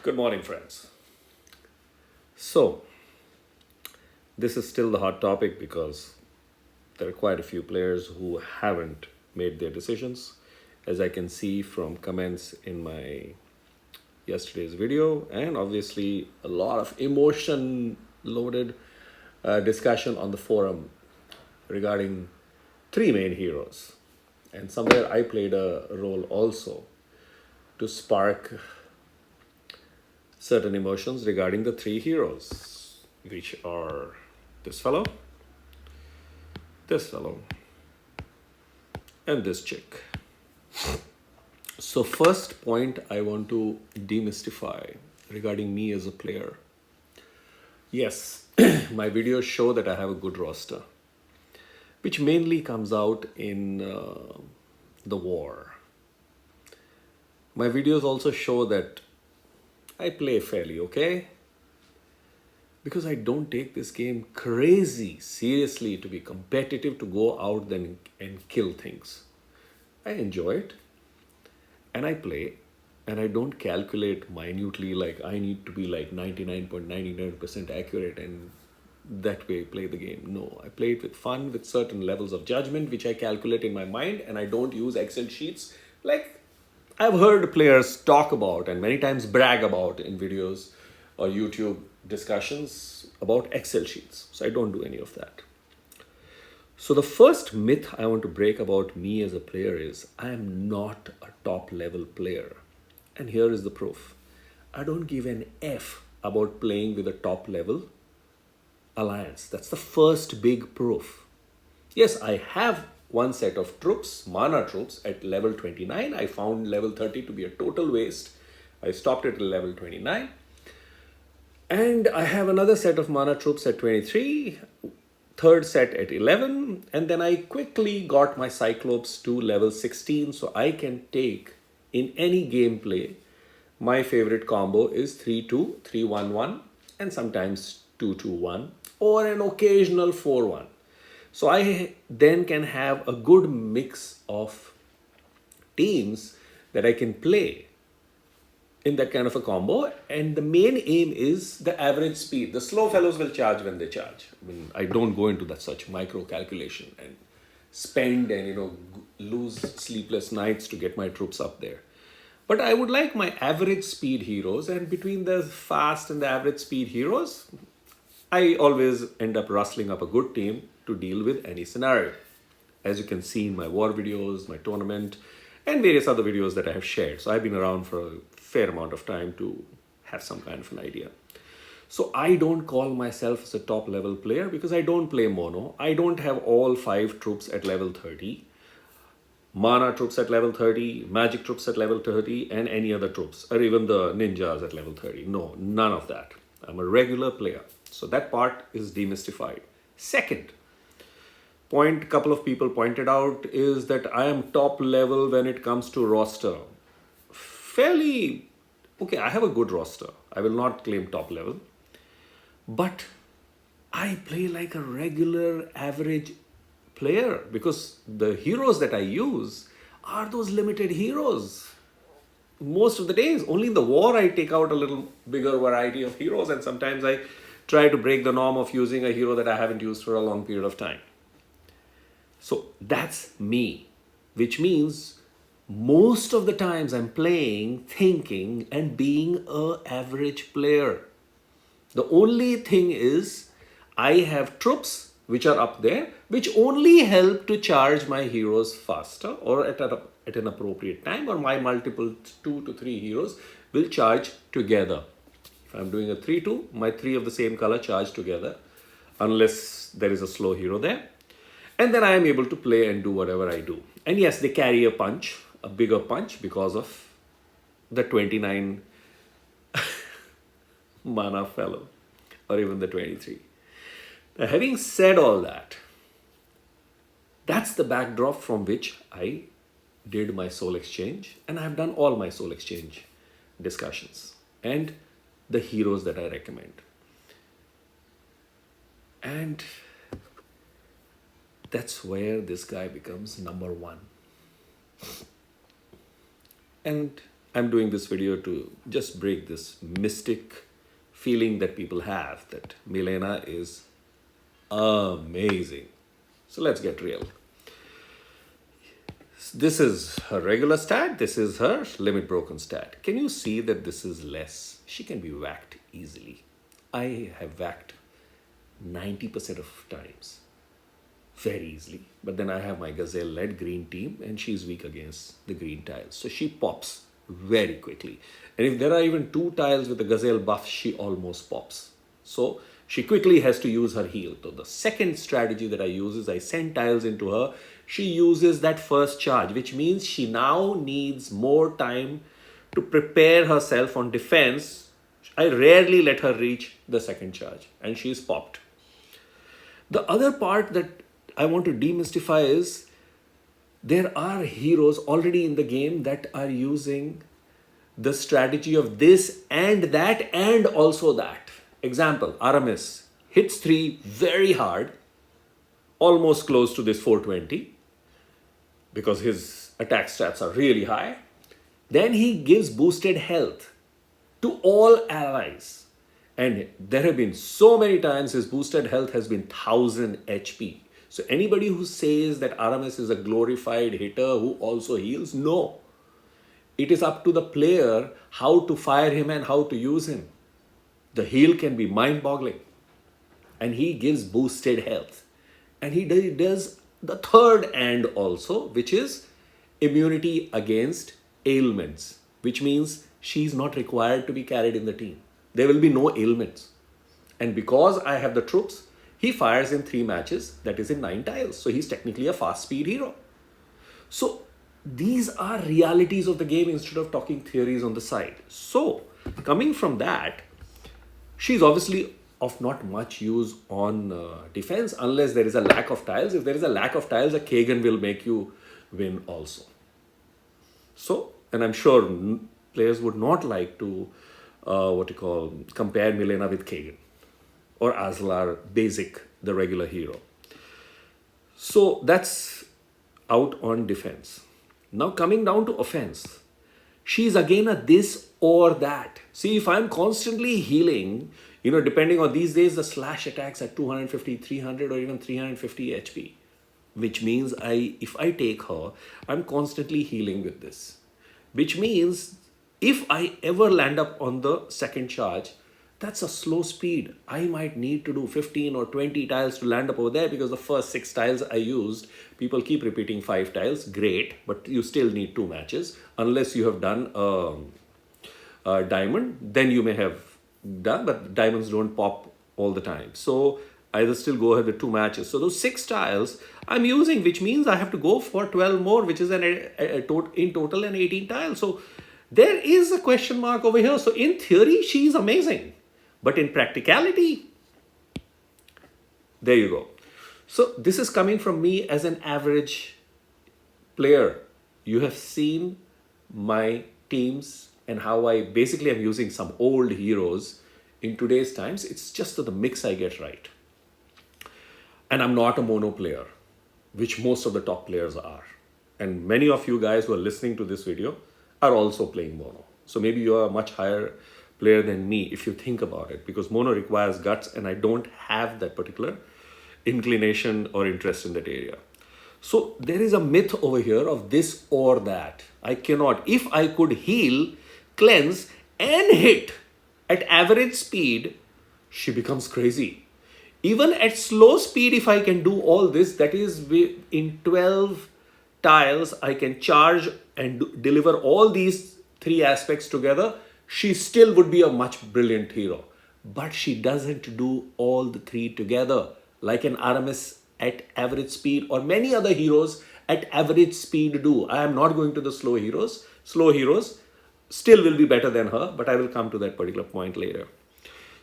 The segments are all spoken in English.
Good morning, friends. So, this is still the hot topic because there are quite a few players who haven't made their decisions, as I can see from comments in my yesterday's video, and obviously a lot of emotion loaded discussion on the forum regarding three main heroes. And somewhere I played a role also to spark certain emotions regarding the three heroes, which are this fellow, and this chick. So, first point I want to demystify regarding me as a player. Yes, my videos show that I have a good roster, which mainly comes out in the war. My videos also show that I play fairly okay because I don't take this game crazy seriously to be competitive, to go out then and kill things. I enjoy it and I play, and I don't calculate minutely like I need to be like 99.99% accurate and that way play the game. No, I play it with fun, with certain levels of judgment which I calculate in my mind, and I don't use Excel sheets like I've heard players talk about and many times brag about in videos or YouTube discussions about Excel sheets. So I don't do any of that. So the first myth I want to break about me as a player is I am not a top level player. And here is the proof. I don't give an F about playing with a top level alliance. That's the first big proof. Yes, I have one set of troops, mana troops, at level 29. I found level 30 to be a total waste. I stopped it at level 29. And I have another set of mana troops at 23, third set at 11, and then I quickly got my Cyclops to level 16 so I can take in any gameplay. My favorite combo is 3-2, 3-1-1, and sometimes 2-2-1, or an occasional 4-1. So I then can have a good mix of teams that I can play in that kind of a combo, and the main aim is the average speed. The slow fellows will charge when they charge. I mean, I don't go into that such micro calculation and spend and lose sleepless nights to get my troops up there. But I would like my average speed heroes, and between the fast and the average speed heroes, I always end up rustling up a good team to deal with any scenario. As you can see in my war videos, my tournament, and various other videos that I have shared. So I've been around for a fair amount of time to have some kind of an idea. So I don't call myself as a top level player because I don't play mono. I don't have all 5 troops at level 30. Mana troops at level 30, magic troops at level 30, and any other troops, or even the ninjas at level 30. No, none of that. I'm a regular player. So that part is demystified. Second point, couple of people pointed out, is that I am top level when it comes to roster. Fairly, okay, I have a good roster. I will not claim top level. But I play like a regular average player because the heroes that I use are those limited heroes. Most of the days, only in the war I take out a little bigger variety of heroes, and sometimes I try to break the norm of using a hero that I haven't used for a long period of time. So that's me, which means most of the times I'm playing, thinking, and being a average player. The only thing is I have troops which are up there, which only help to charge my heroes faster or at an appropriate time, or my multiple 2 to 3 heroes will charge together. If I'm doing a 3-2, my 3 of the same color charge together, unless there is a slow hero there. And then I am able to play and do whatever I do. And yes, they carry a punch, a bigger punch, because of the 29 mana fellow, or even the 23. Now, having said all that, that's the backdrop from which I did my soul exchange, and I've done all my soul exchange discussions and the heroes that I recommend. And that's where this guy becomes number one. And I'm doing this video to just break this mystic feeling that people have that Milena is amazing. So let's get real. This is her regular stat. This is her limit broken stat. Can you see that this is less? She can be whacked easily. I have whacked 90% of times very easily. But then I have my Gazelle-led green team and she's weak against the green tiles. So she pops very quickly. And if there are even 2 tiles with the Gazelle buff, she almost pops. So she quickly has to use her heal. So the second strategy that I use is I send tiles into her. She uses that first charge, which means she now needs more time to prepare herself on defense. I rarely let her reach the second charge and she's popped. The other part that I want to demystify is there are heroes already in the game that are using the strategy of this and that and also that. Example, Aramis hits 3 very hard, almost close to this 420 because his attack stats are really high. Then he gives boosted health to all allies. And there have been so many times his boosted health has been 1000 HP. So anybody who says that Aramis is a glorified hitter who also heals, no. It is up to the player how to fire him and how to use him. The heal can be mind-boggling. And he gives boosted health. And he does the third and also, which is immunity against ailments, which means she's not required to be carried in the team. There will be no ailments. And because I have the troops, he fires in 3 matches, that is in 9 tiles. So he's technically a fast speed hero. So these are realities of the game instead of talking theories on the side. So coming from that, she's obviously of not much use on defense unless there is a lack of tiles. If there is a lack of tiles, a Kagan will make you win also. So, and I'm sure players would not like to compare Milena with Kagan or Azlar Basic, the regular hero. So that's out on defense. Now coming down to offense, she's again a this or that. See, if I'm constantly healing, depending on these days, the slash attacks at 250, 300 or even 350 HP, which means if I take her, I'm constantly healing with this, which means if I ever land up on the second charge, that's a slow speed. I might need to do 15 or 20 tiles to land up over there because the first 6 tiles I used, people keep repeating 5 tiles. Great, but you still need 2 matches. Unless you have done a diamond, then you may have done, but diamonds don't pop all the time. So either still go ahead with 2 matches. So those 6 tiles I'm using, which means I have to go for 12 more, which is in total an 18 tiles. So there is a question mark over here. So in theory, she's amazing. But in practicality, there you go. So this is coming from me as an average player. You have seen my teams and how I basically am using some old heroes in today's times. It's just that the mix I get right. And I'm not a mono player, which most of the top players are. And many of you guys who are listening to this video are also playing mono. So maybe you are a much higher player than me if you think about it, because mono requires guts and I don't have that particular inclination or interest in that area. So there is a myth over here of this or that. I cannot. If I could heal, cleanse and hit at average speed, she becomes crazy. Even at slow speed, if I can do all this, that is in 12 tiles, I can charge and deliver all these 3 aspects together. She still would be a much brilliant hero. But she doesn't do all the 3 together like an Aramis at average speed or many other heroes at average speed do. I am not going to the slow heroes. Slow heroes still will be better than her, but I will come to that particular point later.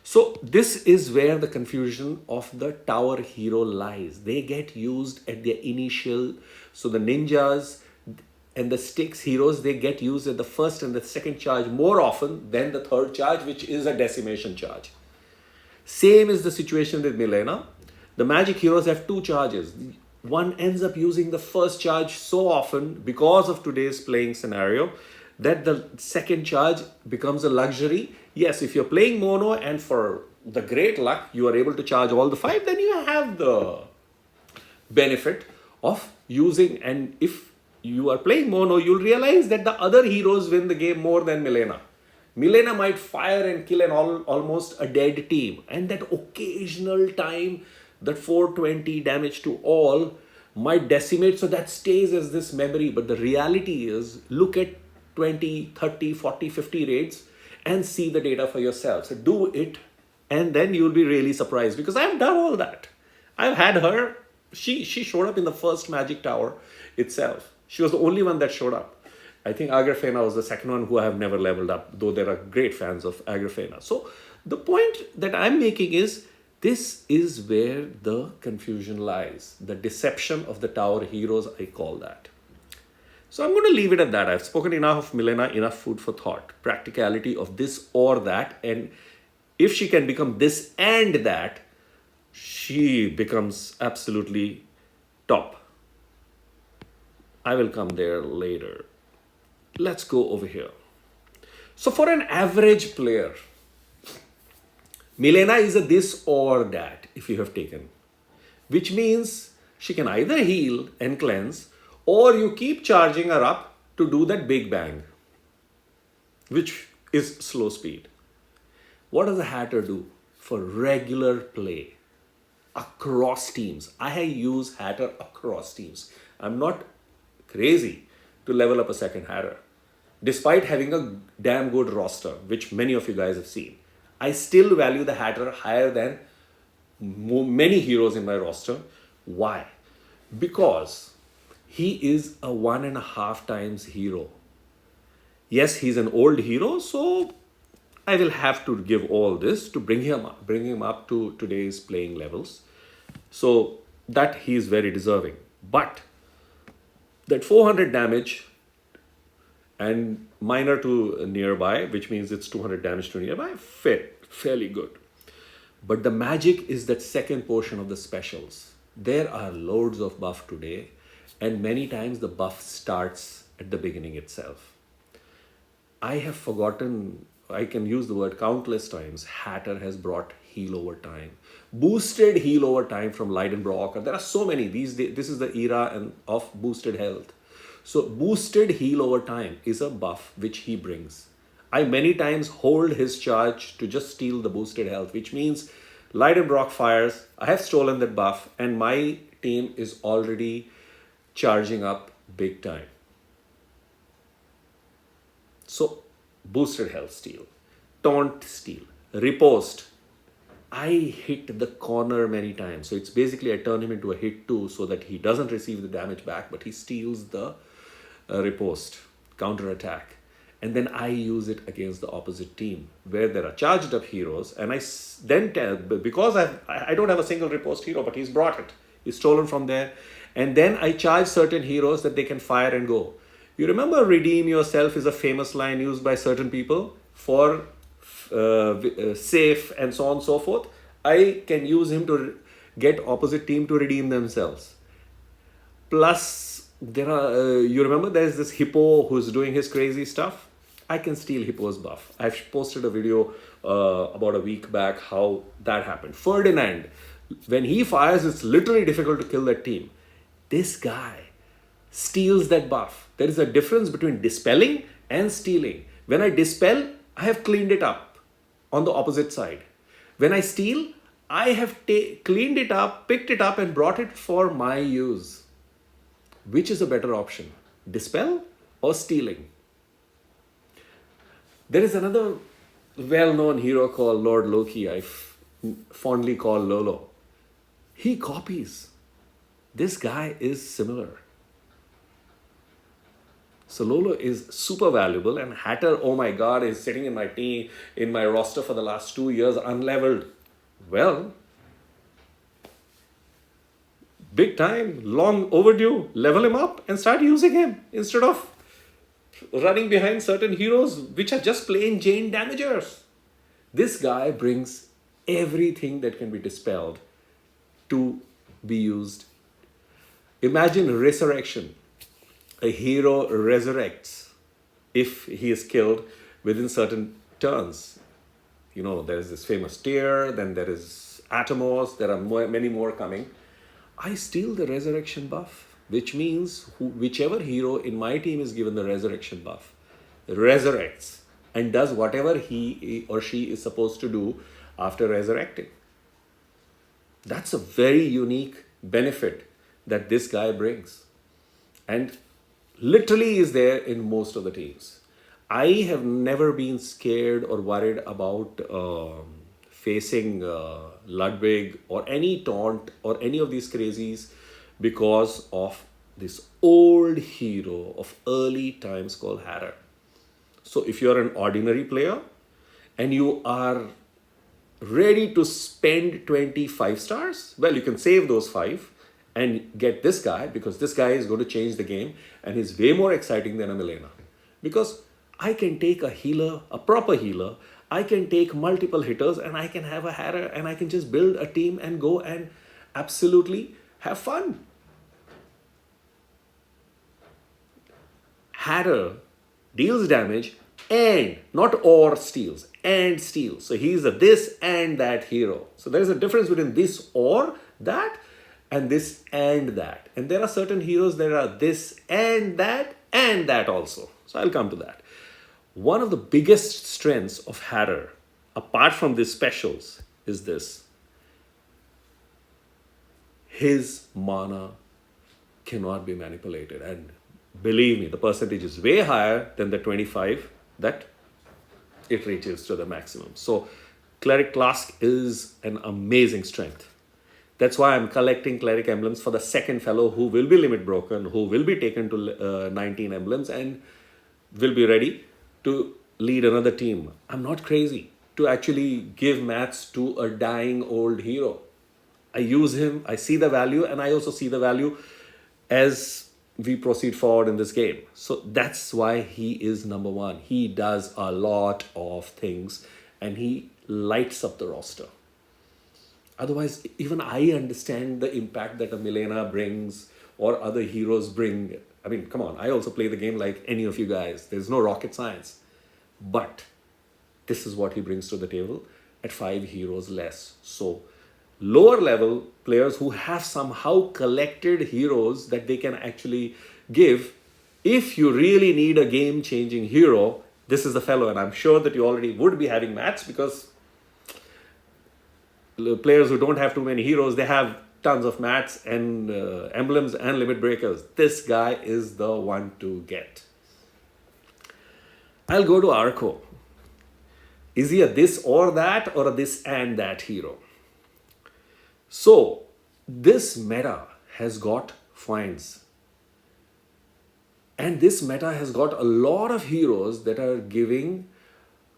So this is where the confusion of the tower hero lies. They get used at their initial, so the ninjas and the sticks heroes, they get used at the first and the second charge more often than the third charge, which is a decimation charge. Same is the situation with Milena. The magic heroes have 2 charges. One ends up using the first charge so often because of today's playing scenario that the second charge becomes a luxury. Yes, if you're playing mono and for the great luck you are able to charge all the 5, then you have the benefit of using. And if you are playing mono, you'll realize that the other heroes win the game more than Milena. Milena might fire and kill almost a dead team, and that occasional time that 420 damage to all might decimate, so that stays as this memory. But the reality is, look at 20, 30, 40, 50 raids and see the data for yourself. So do it, and then you'll be really surprised, because I've done all that. I've had her. She showed up in the first Magic Tower itself. She was the only one that showed up. I think Agrafena was the second one who I have never leveled up, though there are great fans of Agrafena. So the point that I'm making is, this is where the confusion lies. The deception of the tower heroes, I call that. So I'm going to leave it at that. I've spoken enough of Milena, enough food for thought. Practicality of this or that. And if she can become this and that, she becomes absolutely top. I will come there later. Let's go over here. So for an average player, Milena is a this or that if you have taken, which means she can either heal and cleanse, or you keep charging her up to do that big bang, which is slow speed. What does a Hatter do for regular play across teams? I use Hatter across teams. I'm not crazy to level up a second Hatter. Despite having a damn good roster, which many of you guys have seen, I still value the Hatter higher than many heroes in my roster. Why? Because he is a 1.5 times hero. Yes, he's an old hero, so I will have to give all this to bring him up to today's playing levels. So that he is very deserving. But that 400 damage and minor to nearby, which means it's 200 damage to nearby, fairly good. But the magic is that second portion of the specials. There are loads of buff today, and many times the buff starts at the beginning itself. I have forgotten, I can use the word countless times, Hatter has brought heal over time. Boosted heal over time from Leidenbrock. There are so many. This is the era of boosted health. So boosted heal over time is a buff which he brings. I many times hold his charge to just steal the boosted health, which means Leidenbrock fires, I have stolen that buff, and my team is already charging up big time. So boosted health steal, taunt steal, riposte. I hit the corner many times. So it's basically I turn him into a hit 2 so that he doesn't receive the damage back, but he steals the riposte, counter attack. And then I use it against the opposite team where there are charged up heroes. And I then tell, because I don't have a single riposte hero, but he's brought it. He's stolen from there. And then I charge certain heroes that they can fire and go. You remember redeem yourself is a famous line used by certain people for safe and so on and so forth. I can use him to get opposite team to redeem themselves. Plus, there are you remember there's this Hippo who's doing his crazy stuff. I can steal Hippo's buff. I've posted a video about a week back how that happened. Ferdinand, when he fires, it's literally difficult to kill that team. This guy steals that buff. There is a difference between dispelling and stealing. When I dispel, I have cleaned it up on the opposite side. When I steal, I have cleaned it up, picked it up, and brought it for my use. Which is a better option? Dispel or stealing? There is another well-known hero called Lord Loki, I fondly call Lolo. He copies. This guy is similar. So Lolo is super valuable, and Hatter, oh my god, is sitting in my team, in my roster for the last 2 years unleveled. Well, big time, long overdue. Level him up and start using him instead of running behind certain heroes which are just plain Jane damagers. This guy brings everything that can be dispelled to be used. Imagine resurrection. A hero resurrects if he is killed within certain turns. You know, there is this famous Tyr, then there is Atomos, there are many more coming. I steal the resurrection buff, which means whichever hero in my team is given the resurrection buff resurrects and does whatever he or she is supposed to do after resurrecting. That's a very unique benefit that this guy brings, and literally is there in most of the teams. I have never been scared or worried about facing Ludwig or any taunt or any of these crazies because of this old hero of early times called Harrer. So if you're an ordinary player and you are ready to spend 25 stars, well, you can save those 5 and get this guy, because this guy is going to change the game and he's way more exciting than a Milena. Because I can take a healer, a proper healer, I can take multiple hitters, and I can have a Harrer, and I can just build a team and go and absolutely have fun. Harrer deals damage and not or steals, and steals. So he's a this and that hero. So there is a difference between this or that and this and that. And there are certain heroes that are this and that also. So I'll come to that. One of the biggest strengths of Harrer, apart from these specials, is this. His mana cannot be manipulated. And believe me, the percentage is way higher than the 25 that it reaches to the maximum. So Cleric Clask is an amazing strength. That's why I'm collecting Cleric emblems for the second fellow who will be limit broken, who will be taken to 19 emblems and will be ready to lead another team. I'm not crazy to actually give mats to a dying old hero. I use him, I see the value, and I also see the value as we proceed forward in this game. So that's why he is number 1. He does a lot of things and he lights up the roster. Otherwise, even I understand the impact that a Milena brings or other heroes bring. I mean, come on, I also play the game like any of you guys. There's no rocket science. But this is what he brings to the table at 5 heroes less. So lower level players who have somehow collected heroes that they can actually give, if you really need a game-changing hero, this is the fellow. And I'm sure that you already would be having mats, because players who don't have too many heroes, they have tons of mats and emblems and limit breakers. This guy is the one to get. I'll go to Arco. Is he a this or that, or a this and that hero? So this meta has got finds. And this meta has got a lot of heroes that are giving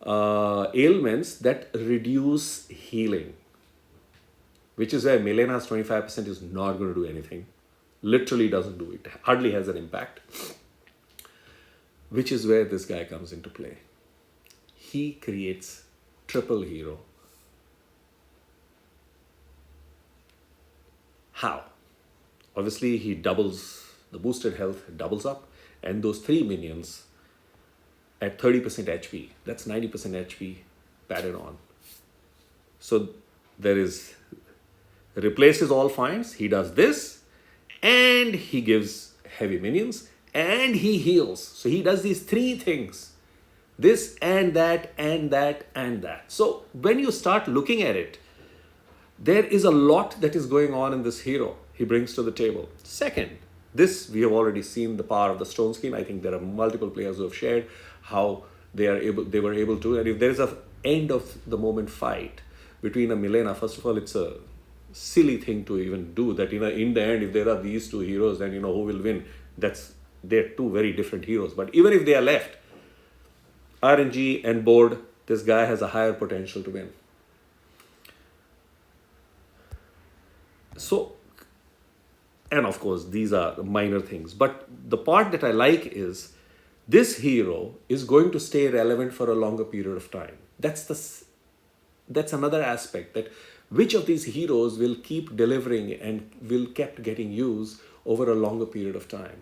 ailments that reduce healing. Which is where Milena's 25% is not going to do anything. Literally doesn't do it. Hardly has an impact. Which is where this guy comes into play. He creates triple hero. How? Obviously, he doubles the boosted health, doubles up, and those 3 minions at 30% HP. That's 90% HP padded on. So there is replaces all finds. He does this, and he gives heavy minions, and he heals. So he does these 3 things. This and that and that and that. So when you start looking at it, there is a lot that is going on in this hero he brings to the table. Second, this we have already seen the power of the stone skin. I think there are multiple players who have shared how they were able to. And if there is a end of the moment fight between a Milena, first of all, it's a silly thing to even do that. In the end, if there are these 2 heroes, then who will win. They're 2 very different heroes. But even if they are left, RNG and board, this guy has a higher potential to win. So, and of course, these are minor things. But the part that I like is this hero is going to stay relevant for a longer period of time. That's another aspect, that which of these heroes will keep delivering and will keep getting used over a longer period of time.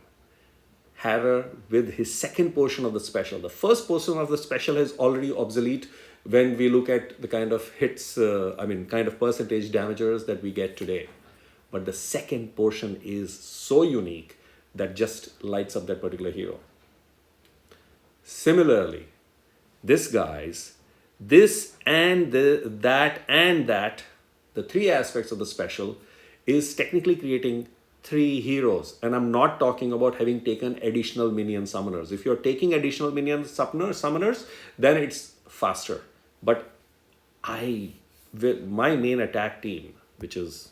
Harrer with his second portion of the special. The first portion of the special is already obsolete when we look at the kind of hits, kind of percentage damagers that we get today. But the second portion is so unique that just lights up that particular hero. Similarly, this and that, the three aspects of the special is technically creating three heroes. And I'm not talking about having taken additional minion summoners. If you're taking additional minion summoners, then it's faster. But my main attack team, which is,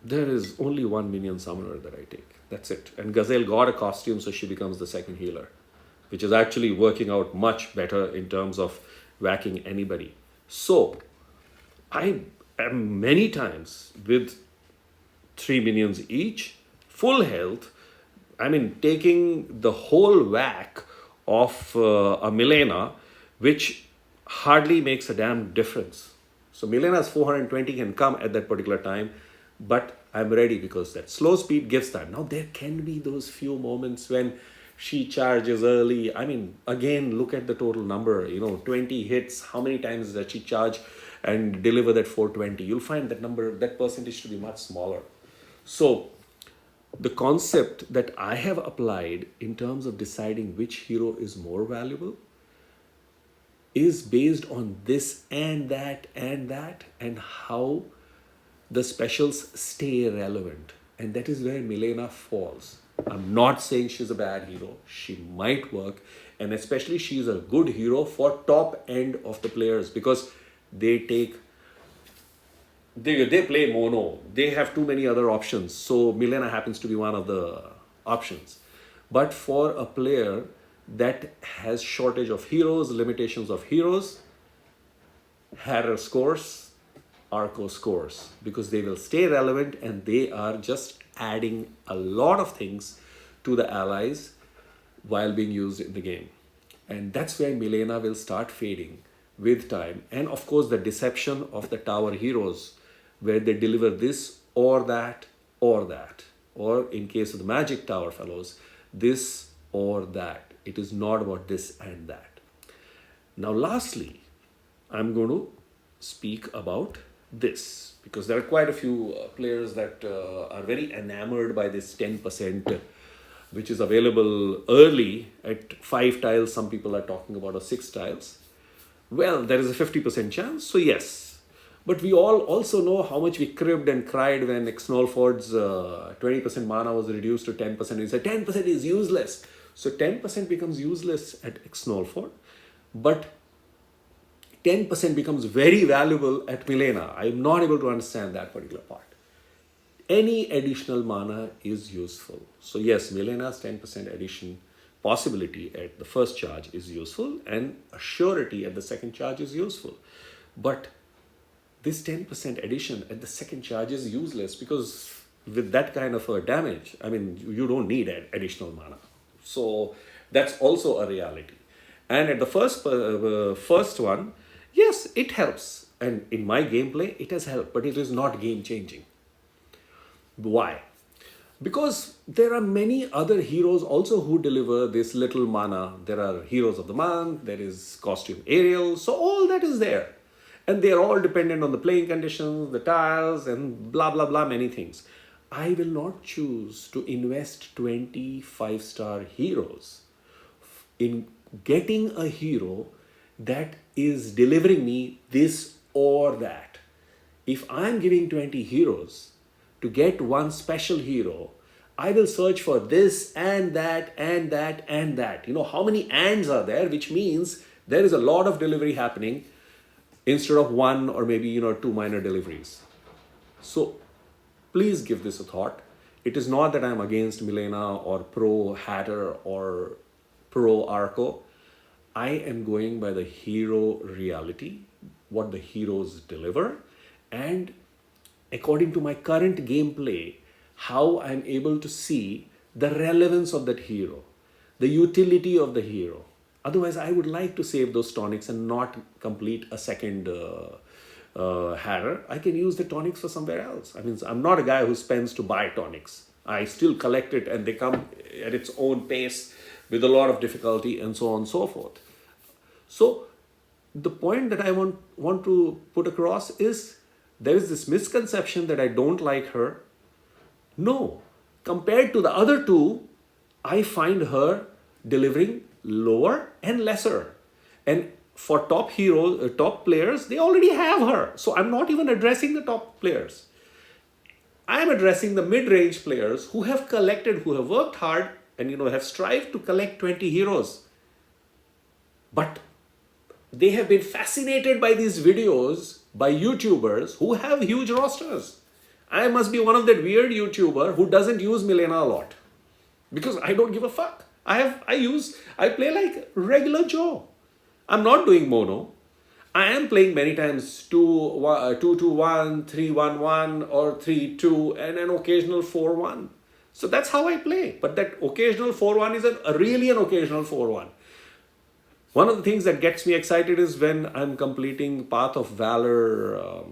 there is only one minion summoner that I take. That's it. And Gazelle got a costume, so she becomes the second healer, which is actually working out much better in terms of whacking anybody. So I am many times with 3 minions each, full health. Taking the whole whack of a Milena, which hardly makes a damn difference. So Milena's 420 can come at that particular time, but I'm ready because that slow speed gives time. Now there can be those few moments when she charges early. Again, look at the total number, 20 hits. How many times does she charge and deliver that 420? You'll find that number, that percentage to be much smaller. So the concept that I have applied in terms of deciding which hero is more valuable is based on this and that, and how the specials stay relevant. And that is where Milena falls. I'm not saying she's a bad hero. She might work. And especially she's a good hero for top end of the players, because they play mono. They have too many other options. So Milena happens to be one of the options. But for a player that has shortage of heroes, limitations of heroes, Harrer scores, Arco scores, because they will stay relevant and they are just adding a lot of things to the allies while being used in the game. And that's where Milena will start fading with time. And of course, the deception of the tower heroes, where they deliver this or that or that, or in case of the magic tower fellows, this or that. It is not about this and that. Now lastly, I'm going to speak about this, because there are quite a few players that are very enamored by this 10%, which is available early at 5 tiles. Some people are talking about 6 tiles. Well, there is a 50% chance, so yes. But we all also know how much we cribbed and cried when Xnolford's 20% mana was reduced to 10%. We said 10% is useless. So 10% becomes useless at Xnolford, but 10% becomes very valuable at Milena. I'm not able to understand that particular part. Any additional mana is useful. So yes, Milena's 10% addition possibility at the first charge is useful, and a surety at the second charge is useful. But this 10% addition at the second charge is useless, because with that kind of a damage, you don't need additional mana. So that's also a reality. And at the first one, yes, it helps. And in my gameplay, it has helped, but it is not game changing. Why? Because there are many other heroes also who deliver this little mana. There are heroes of the month, there is costume Ariel, so all that is there. And they are all dependent on the playing conditions, the tiles, and blah, blah, blah, many things. I will not choose to invest 25-star heroes in getting a hero that is delivering me this or that. If I'm giving 20 heroes to get one special hero, I will search for this and that and that and that. How many ands are there, which means there is a lot of delivery happening instead of one or maybe 2 minor deliveries. So please give this a thought. It is not that I'm against Milena or pro Hatter or pro Arco. I am going by the hero reality, what the heroes deliver, and according to my current gameplay, how I'm able to see the relevance of that hero, the utility of the hero. Otherwise, I would like to save those tonics and not complete a second Harrer, I can use the tonics for somewhere else. I mean, I'm not a guy who spends to buy tonics. I still collect it, and they come at its own pace with a lot of difficulty and so on and so forth. So the point that I want to put across is there is this misconception that I don't like her. No, compared to the other two, I find her delivering lower and lesser. And for top heroes, top players, they already have her. So I'm not even addressing the top players. I'm addressing the mid-range players who have collected, who have worked hard and have strived to collect 20 heroes. But they have been fascinated by these videos by YouTubers who have huge rosters. I must be one of that weird YouTuber who doesn't use Milena a lot because I don't give a fuck. I play like regular Joe. I'm not doing mono. I am playing many times 2-2-1, 3-1-1 or 3-2 and an occasional 4-1. So that's how I play. But that occasional 4-1 is really an occasional 4-1. One of the things that gets me excited is when I'm completing Path of Valor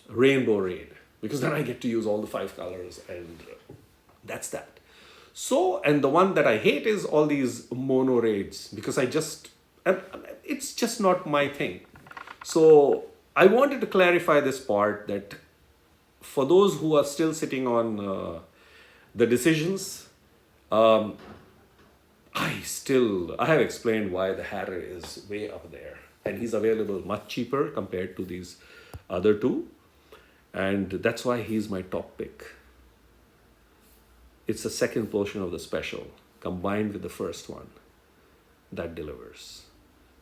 Rainbow Raid, because then I get to use all the 5 colors, and that's that. So, and the one that I hate is all these mono raids, because it's just not my thing. So I wanted to clarify this part, that for those who are still sitting on the decisions, I have explained why the Harrer is way up there, and he's available much cheaper compared to these other two, and that's why he's my top pick. It's the second portion of the special combined with the first one that delivers,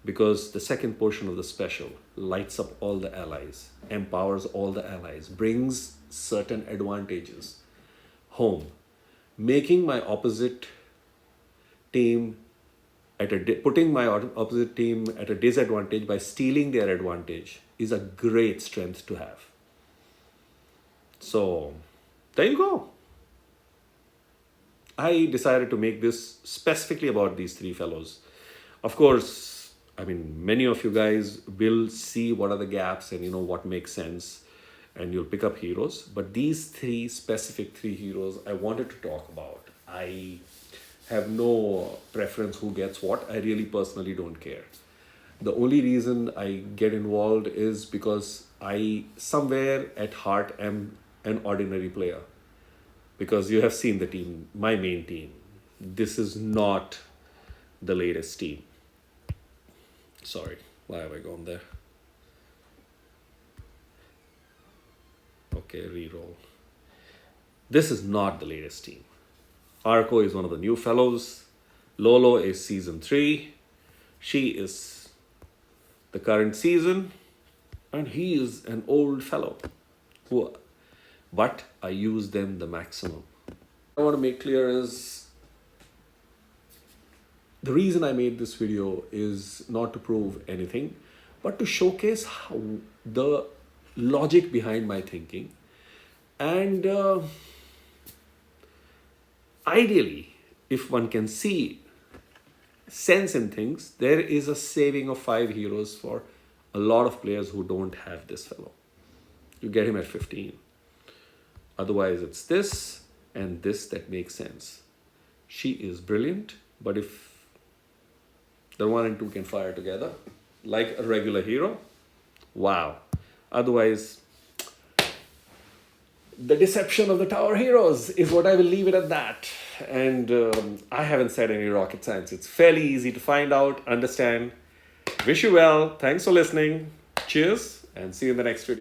because the second portion of the special lights up all the allies, empowers all the allies, brings certain advantages home, making my opposite team putting my opposite team at a disadvantage by stealing their advantage is a great strength to have. So there you go. I decided to make this specifically about these 3 fellows. Of course, I mean, many of you guys will see what are the gaps and what makes sense, and you'll pick up heroes. But these 3 specific 3 heroes I wanted to talk about. I have no preference who gets what. I really personally don't care. The only reason I get involved is because I somewhere at heart am an ordinary player. Because you have seen the team, my main team. This is not the latest team. Sorry, why have I gone there? Okay, reroll. This is not the latest team. Arco is one of the new fellows. Lolo is season 3. She is the current season. And he is an old fellow. But I use them the maximum. I want to make clear is the reason I made this video is not to prove anything, but to showcase how the logic behind my thinking. And ideally, if one can see sense in things, there is a saving of 5 heroes for a lot of players who don't have this fellow. You get him at 15. Otherwise, it's this and this that makes sense. She is brilliant, but if the 1 and 2 can fire together, like a regular hero, wow. Otherwise, the deception of the Tower Heroes is what I will leave it at that. And I haven't said any rocket science. It's fairly easy to find out, understand. Wish you well. Thanks for listening. Cheers, and see you in the next video.